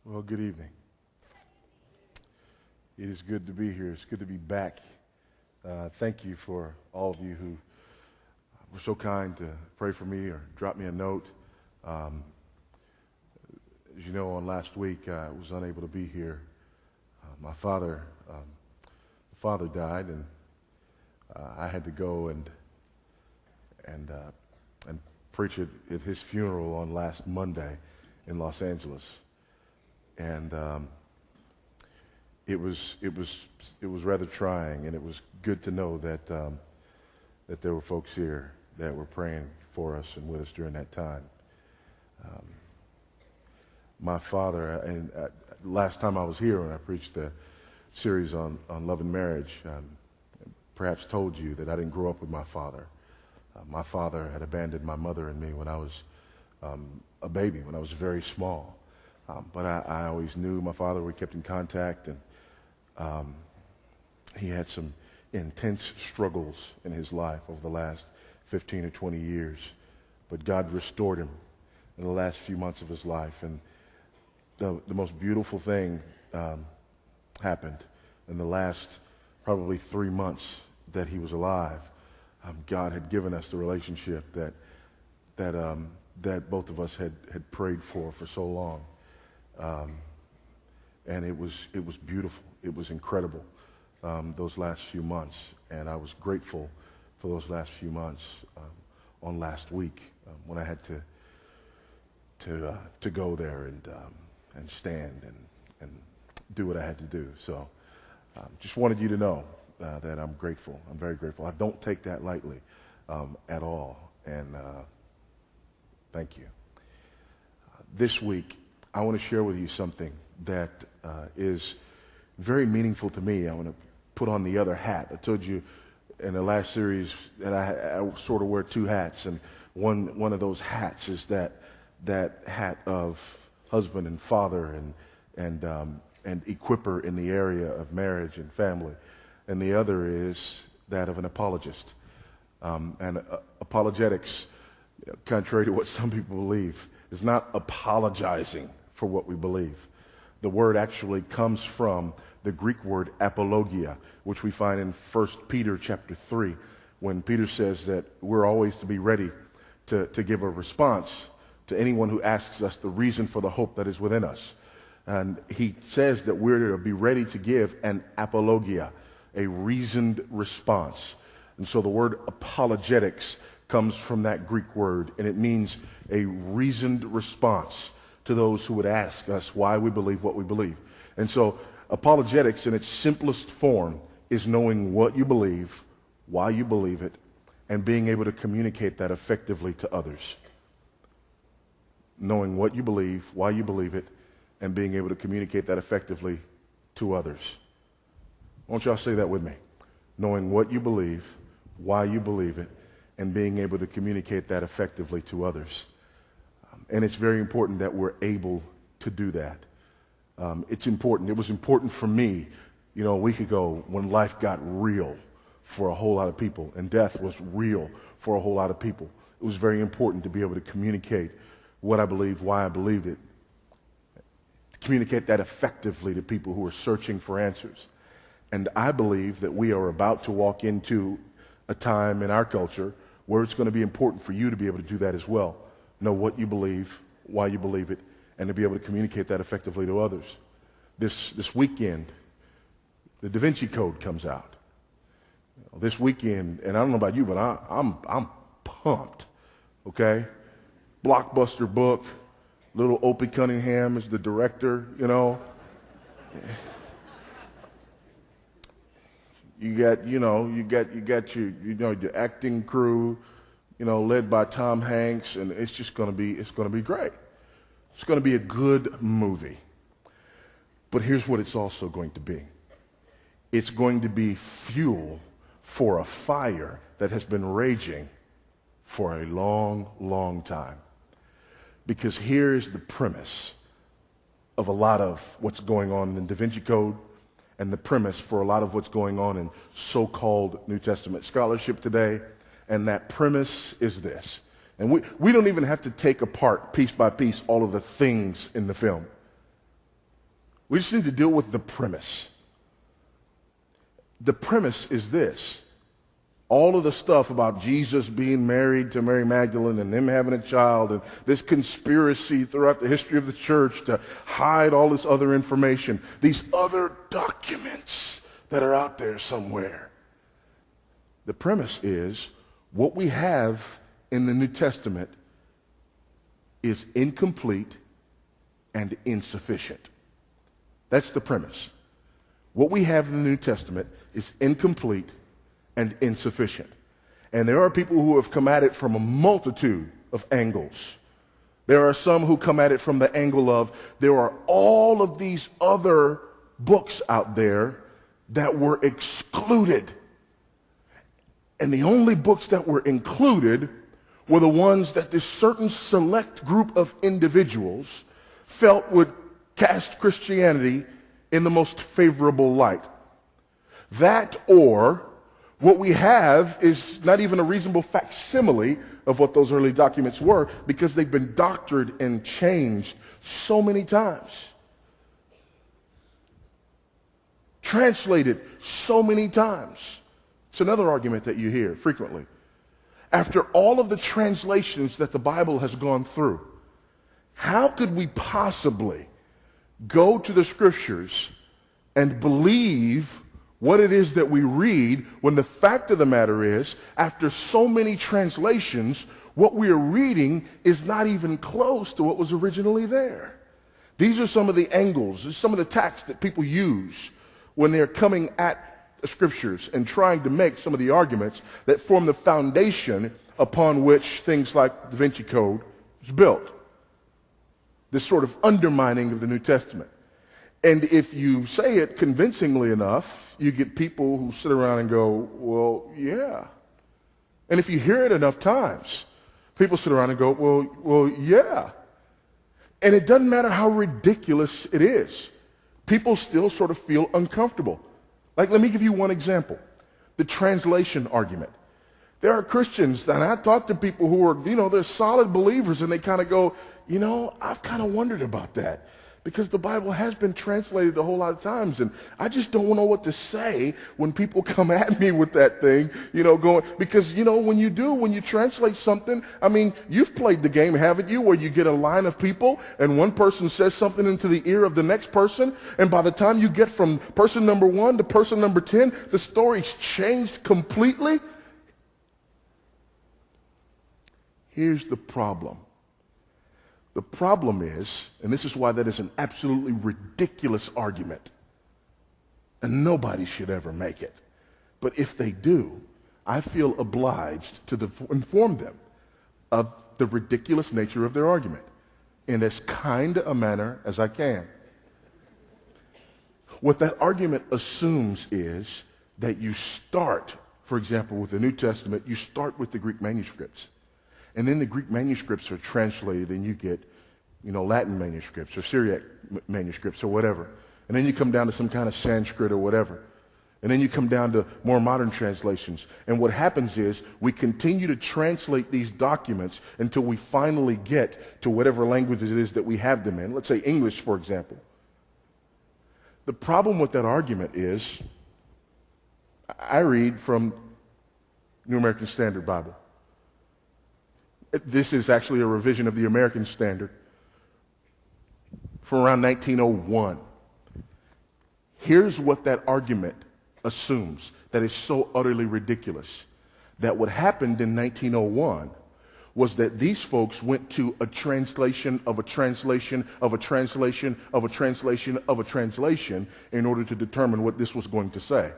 Well, good evening. It is good to be here. It's good to be back. Thank you for all of you who were so kind to pray for me or drop me a note. As you know, on last week, I was unable to be here. My father died, and I had to go and preach at his funeral on last Monday in Los Angeles. And it was rather trying, and it was good to know that that there were folks here that were praying for us and with us during that time. My father, and last time I was here when I preached the series on love and marriage, perhaps told you that I didn't grow up with my father. My father had abandoned my mother and me when I was a baby, when I was very small. But I always knew my father. We kept in contact, and he had some intense struggles in his life over the last 15 or 20 years. But God restored him in the last few months of his life. And the most beautiful thing happened in the last probably 3 months that he was alive. God had given us the relationship that both of us had prayed for so long. And it was beautiful. It was incredible, those last few months. And I was grateful for those last few months on last week when I had to go there and stand and do what I had to do. So just wanted you to know that I'm grateful. I'm very grateful. I don't take that lightly at all. And thank you. This week, I want to share with you something that is very meaningful to me. I want to put on the other hat. I told you in the last series that I sort of wear two hats, and one of those hats is that hat of husband and father and equipper in the area of marriage and family, and the other is that of an apologist. And apologetics, contrary to what some people believe, is not apologizing for what we believe. The word actually comes from the Greek word apologia, which we find in 1 Peter chapter 3, when Peter says that we're always to be ready to give a response to anyone who asks us the reason for the hope that is within us. And he says that we're to be ready to give an apologia, a reasoned response. And so the word apologetics comes from that Greek word, and it means a reasoned response to those who would ask us why we believe what we believe. And so apologetics in its simplest form is knowing what you believe, why you believe it, and being able to communicate that effectively to others. Knowing what you believe, why you believe it, and being able to communicate that effectively to others. Won't y'all say that with me? Knowing what you believe, why you believe it, and being able to communicate that effectively to others. And it's very important that we're able to do that. It's important. It was important for me, a week ago when life got real for a whole lot of people and death was real for a whole lot of people. It was very important to be able to communicate what I believed, why I believed it, to communicate that effectively to people who are searching for answers. And I believe that we are about to walk into a time in our culture where it's going to be important for you to be able to do that as well. Know what you believe, why you believe it, and to be able to communicate that effectively to others. This weekend, the DaVinci Code comes out. This weekend, and I don't know about you, but I'm pumped, okay? Blockbuster book, little Opie Cunningham is the director, You got your acting crew, led by Tom Hanks, and it's going to be great. It's going to be a good movie. But here's what it's also going to be. It's going to be fuel for a fire that has been raging for a long, long time. Because here's the premise of a lot of what's going on in the Da Vinci Code, and the premise for a lot of what's going on in so-called New Testament scholarship today. And that premise is this. And we don't even have to take apart piece by piece all of the things in the film. We just need to deal with the premise. The premise is this. All of the stuff about Jesus being married to Mary Magdalene and them having a child and this conspiracy throughout the history of the church to hide all this other information, these other documents that are out there somewhere. The premise is what we have in the New Testament is incomplete and insufficient. That's the premise. What we have in the New Testament is incomplete and insufficient. And there are people who have come at it from a multitude of angles. There are some who come at it from the angle of there are all of these other books out there that were excluded. And the only books that were included were the ones that this certain select group of individuals felt would cast Christianity in the most favorable light. That, or what we have is not even a reasonable facsimile of what those early documents were, because they've been doctored and changed so many times. Translated so many times. It's another argument that you hear frequently. After all of the translations that the Bible has gone through, how could we possibly go to the Scriptures and believe what it is that we read when the fact of the matter is, after so many translations, what we are reading is not even close to what was originally there? These are some of the angles, some of the tactics that people use when they're coming at the Scriptures and trying to make some of the arguments that form the foundation upon which things like the Da Vinci Code is built. This sort of undermining of the New Testament. And if you say it convincingly enough, you get people who sit around and go, well, yeah. And if you hear it enough times, people sit around and go, well, yeah. And it doesn't matter how ridiculous it is. People still sort of feel uncomfortable. Like, let me give you one example. The translation argument. There are Christians, and I talk to people who are, they're solid believers, and they kind of go, I've kind of wondered about that. Because the Bible has been translated a whole lot of times, and I just don't know what to say when people come at me with that thing, going, because, when you translate something, you've played the game, haven't you, where you get a line of people, and one person says something into the ear of the next person, and by the time you get from person number 1 to person number 10, the story's changed completely. Here's the problem. The problem is, and this is why that is an absolutely ridiculous argument, and nobody should ever make it. But if they do, I feel obliged to inform them of the ridiculous nature of their argument in as kind a manner as I can. What that argument assumes is that you start, for example, with the New Testament, you start with the Greek manuscripts. And then the Greek manuscripts are translated, and you get, Latin manuscripts or Syriac manuscripts or whatever. And then you come down to some kind of Sanskrit or whatever. And then you come down to more modern translations. And what happens is we continue to translate these documents until we finally get to whatever language it is that we have them in. Let's say English, for example. The problem with that argument is I read from New American Standard Bible. This is actually a revision of the American Standard from around 1901. Here's what that argument assumes that is so utterly ridiculous. That what happened in 1901 was that these folks went to a translation of a translation of a translation of a translation of a translation in order to determine what this was going to say.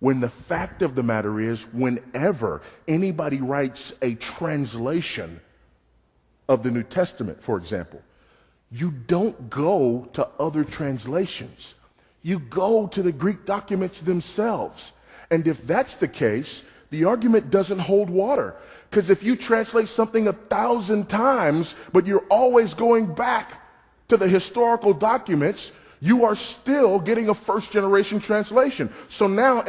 When the fact of the matter is, whenever anybody writes a translation of the New Testament, for example, you don't go to other translations. You go to the Greek documents themselves. And if that's the case, the argument doesn't hold water. Because if you translate something 1,000 times, but you're always going back to the historical documents, you are still getting a first-generation translation. So now,